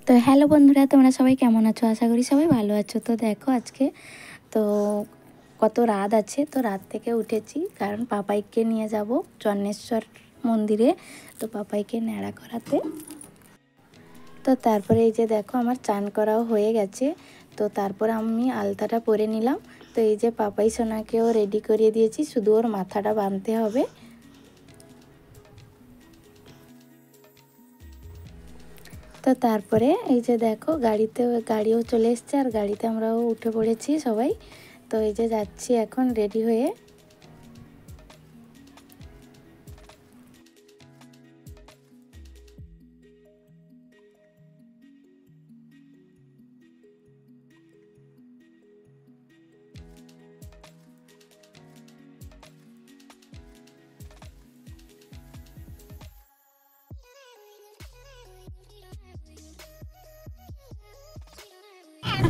তো হ্যালো বন্ধুরা, তোমরা সবাই কেমন আছো? আশা করি সবাই ভালো আছো। তো দেখো আজকে তো কত রাত আছে, তো রাত থেকে উঠেছি কারণ পাপাইকে নিয়ে যাব চন্নেশ্বর মন্দিরে, তো পাপাইকে ন্যাড়া করাতে। তো তারপরে এই যে দেখো আমার চান করাও হয়ে গেছে। তো তারপরে আমি আলতাটা পরে নিলাম। তো এই যে পাপাই সোনাকেও রেডি করিয়ে দিয়েছি, শুধু ওর মাথাটা বাঁধতে হবে। তো তারপরে এই যে দেখো গাড়িও চলে এসছে, আর গাড়িতে আমরাও উঠে পড়েছি সবাই। তো এই যে যাচ্ছি এখন রেডি হয়ে।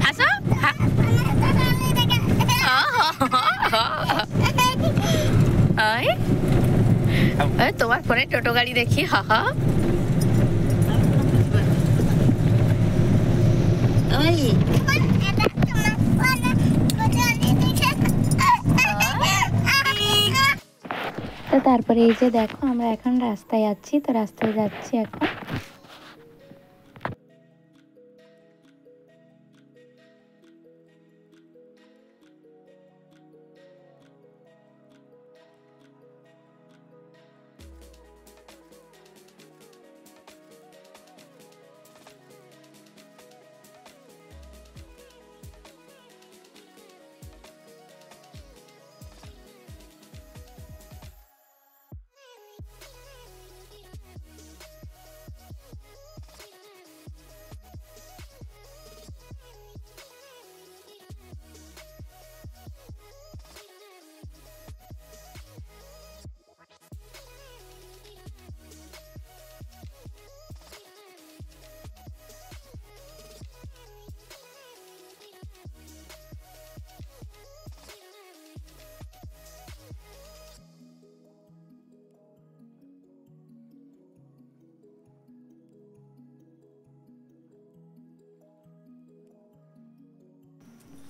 আসো তোমার পরে টোটো গাড়ি দেখি। হা হা তো তারপরে এই যে দেখো আমরা এখন রাস্তায় আছি, তো রাস্তায় যাচ্ছি এখন।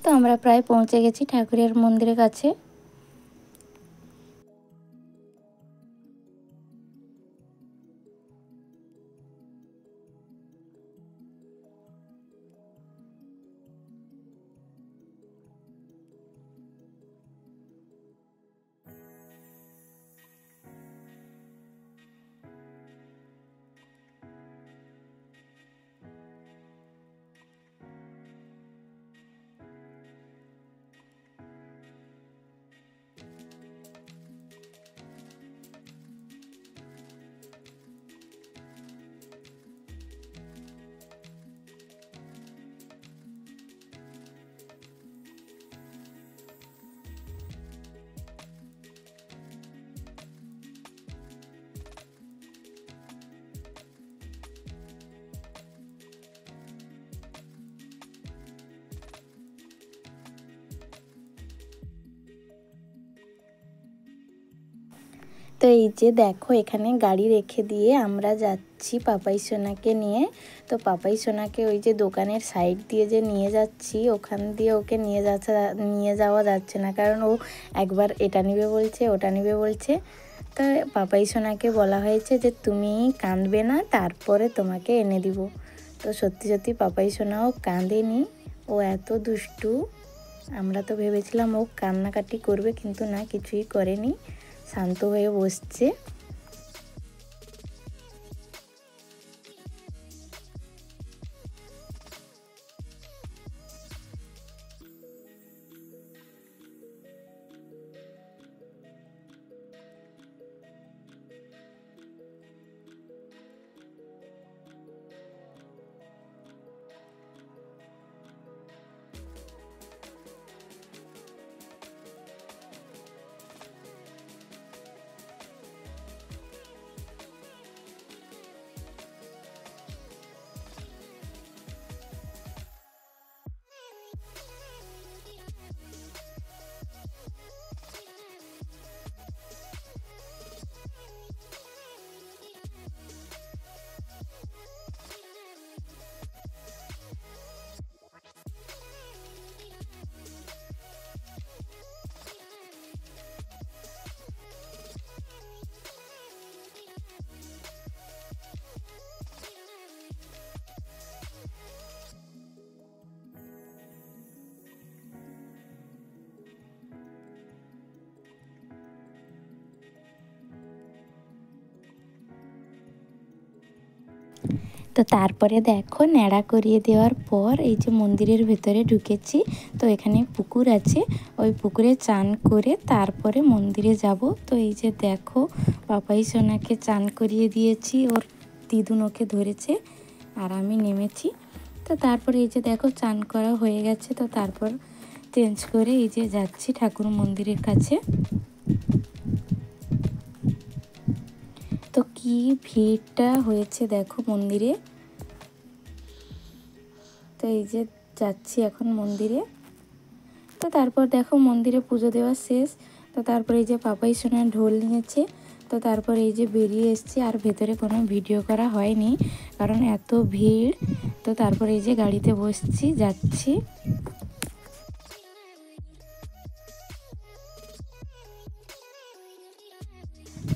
তো আমরা প্রায় পৌঁছে গেছি ঠাকুরের মন্দিরের কাছে। তো এই যে দেখো এখানে গাড়ি রেখে দিয়ে আমরা যাচ্ছি পাপাই সোনাকে নিয়ে। তো পাপাই সোনাকে ওই যে দোকানের সাইড দিয়ে যে নিয়ে যাচ্ছি, ওখান দিয়ে ওকে নিয়ে যাওয়া যাচ্ছে না, কারণ ও একবার এটা নিবে বলছে, ওটা নিবে বলছে। তো পাপাই সোনাকে বলা হয়েছে যে তুমি কাঁদবে না, তারপরে তোমাকে এনে দিব। তো সত্যি সত্যি পাপাই সোনাও কাঁদেনি, ও এত দুষ্টু। আমরা তো ভেবেছিলাম ও কান্নাকাটি করবে, কিন্তু না, কিছুই করেনি, শান্ত হয়ে বসছে। তো তারপরে দেখো ন্যাড়া করিয়ে দেওয়ার পর এই যে মন্দিরের ভেতরে ঢুকেছি। তো এখানে পুকুর আছে, ওই পুকুরে চান করে তারপরে মন্দিরে যাব। তো এই যে দেখো পাপাই সোনাকে চান করিয়ে দিয়েছি, ওর দিদুন ওকে ধরেছে আর আমি নেমেছি। তো তারপরে এই যে দেখো চান করা হয়ে গেছে। তো তারপর চেঞ্জ করে এই যে যাচ্ছি ঠাকুর মন্দিরের কাছে। তো কি ভিড়টা হয়েছে দেখো মন্দিরে। তো এই যে যাচ্ছি এখন মন্দিরে। তো তারপর দেখো মন্দিরে পুজো দেওয়া শেষ। তো তারপরে এই যে পাপাই সোনা ঢোল নিয়েছে। তো তারপর এই যে বেরিয়ে এসেছি, আর ভেতরে কোনো ভিডিও করা হয়নি কারণ এত ভিড়। তো তারপরে এই যে গাড়িতে বসছি, যাচ্ছি।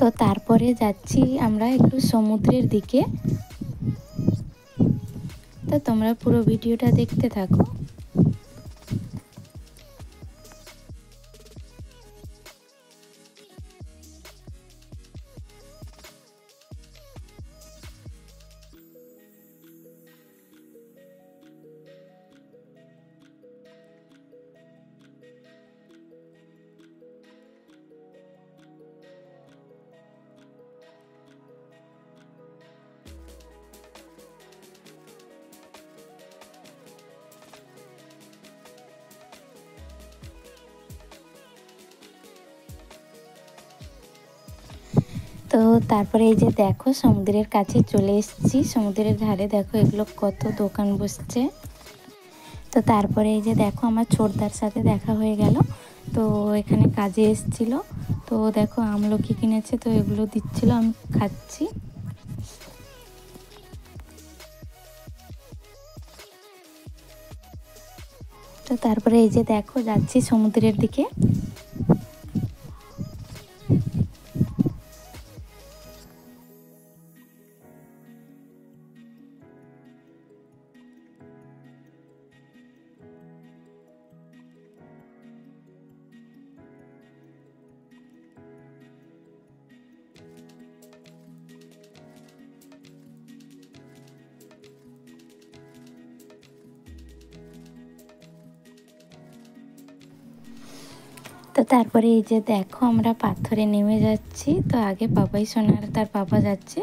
তো তারপরে যাচ্ছি আমরা একটু সমুদ্রের দিকে। তো তোমরা পুরো ভিডিওটা দেখতে থাকো। তো তারপরে এই যে দেখো সমুদ্রের কাছে চলে এসেছি। সমুদ্রের ধারে দেখো এগুলো কত দোকান বসছে। তো তারপরে এই যে দেখো আমার ছোটদার সাথে দেখা হয়ে গেল। তো এখানে কাজে এসেছিল। তো দেখো আমলকি কিনেছে, তো এগুলো দিচ্ছিল, আমি খাচ্ছি। তো তারপরে এই যে দেখো যাচ্ছি সমুদ্রের দিকে। তো তারপরে এই যে দেখো আমরা পাথরে নেমে যাচ্ছি। তো আগে পাপাই সোনার তার পাপা যাচ্ছে,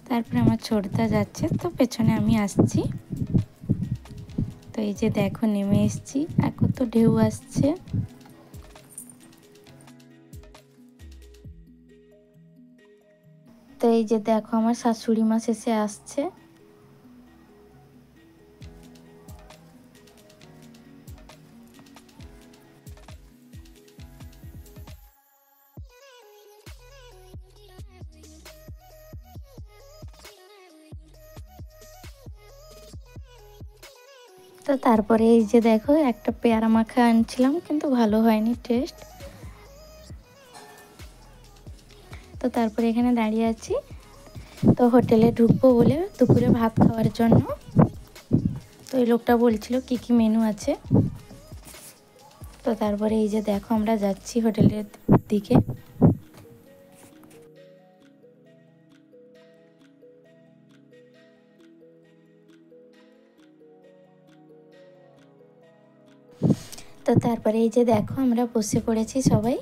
তারপরে আমার ছোটদা যাচ্ছে, তো পেছনে আমি আসছি। তো এই যে দেখো নেমে এসেছি, এখন তো ঢেউ আসছে। তো এই যে দেখো আমার শাশুড়ি মা শেষে আসছে। তো তারপরে এই যে দেখো একটা পেয়ারা মাখা আনছিলাম, কিন্তু ভালো হয়নি টেস্ট। তো তারপরে এখানে দাঁড়িয়ে আছি। তো হোটেলে ঢুকবো বলে দুপুরে ভাত খাওয়ার জন্য। তো এই লোকটা বলছিল কি কি মেনু আছে। তো তারপরে এই যে দেখো আমরা যাচ্ছি হোটেলের দিকে। তো তারপরে এই যে দেখো আমরা বসে পড়েছি সবাই।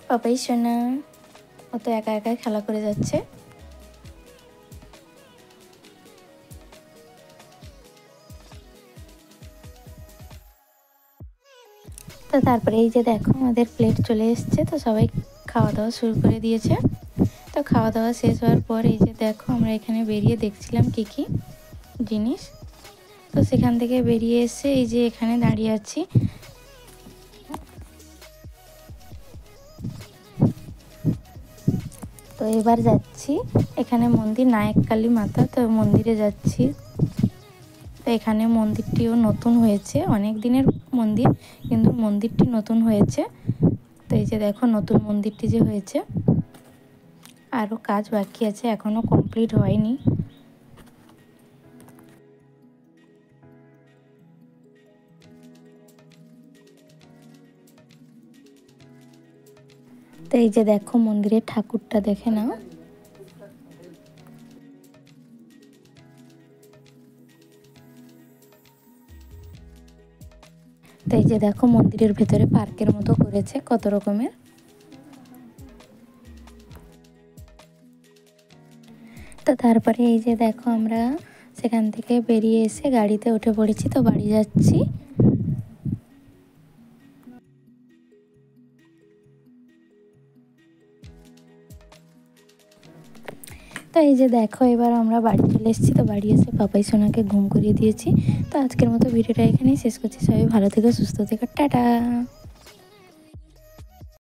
পাপাই সোনা ও তো একা একাই খেলা করে যাচ্ছে। তো তারপরে এই যে দেখো আমাদের প্লেট চলে এসছে। তো সবাই খাওয়া দাওয়া শুরু করে দিয়েছে। তো খাওয়া দাওয়া শেষ হওয়ার পর এই যে দেখো আমরা এখানে বেরিয়ে দেখছিলাম কি কি জিনিস। তো সেখান থেকে বেরিয়ে এসে এই যে এখানে দাঁড়িয়ে আছি। তো এবার যাচ্ছি এখানে মন্দির নায়ক কালী মাতা, তো মন্দিরে যাচ্ছি। তো এখানে মন্দিরটিও নতুন হয়েছে, অনেক দিনের মন্দির কিন্তু মন্দিরটি নতুন হয়েছে। তো এই যে দেখো নতুন মন্দিরটি যে হয়েছে, আরও কাজ বাকি আছে, এখনও কমপ্লিট হয়নি। তো এই যে দেখো মন্দিরের ঠাকুরটা দেখে নাও। তো এই যে দেখো মন্দিরের ভেতরে পার্কের মতো করেছে কত রকমের। তো তারপরে এই যে দেখো আমরা সেখান থেকে বেরিয়ে এসে গাড়িতে উঠে পড়েছি, তো বাড়ি যাচ্ছি। তো এই যে দেখো এবার আমরা বাড়ি চলে এসেছি। তো বাড়ি এসে পাপাই সোনাকে ঘুম করিয়ে দিয়েছি। তো আজকের মতো ভিডিওটা এখানেই শেষ করছি। সবাই ভালো থেকো, সুস্থ থেকো, টাটা।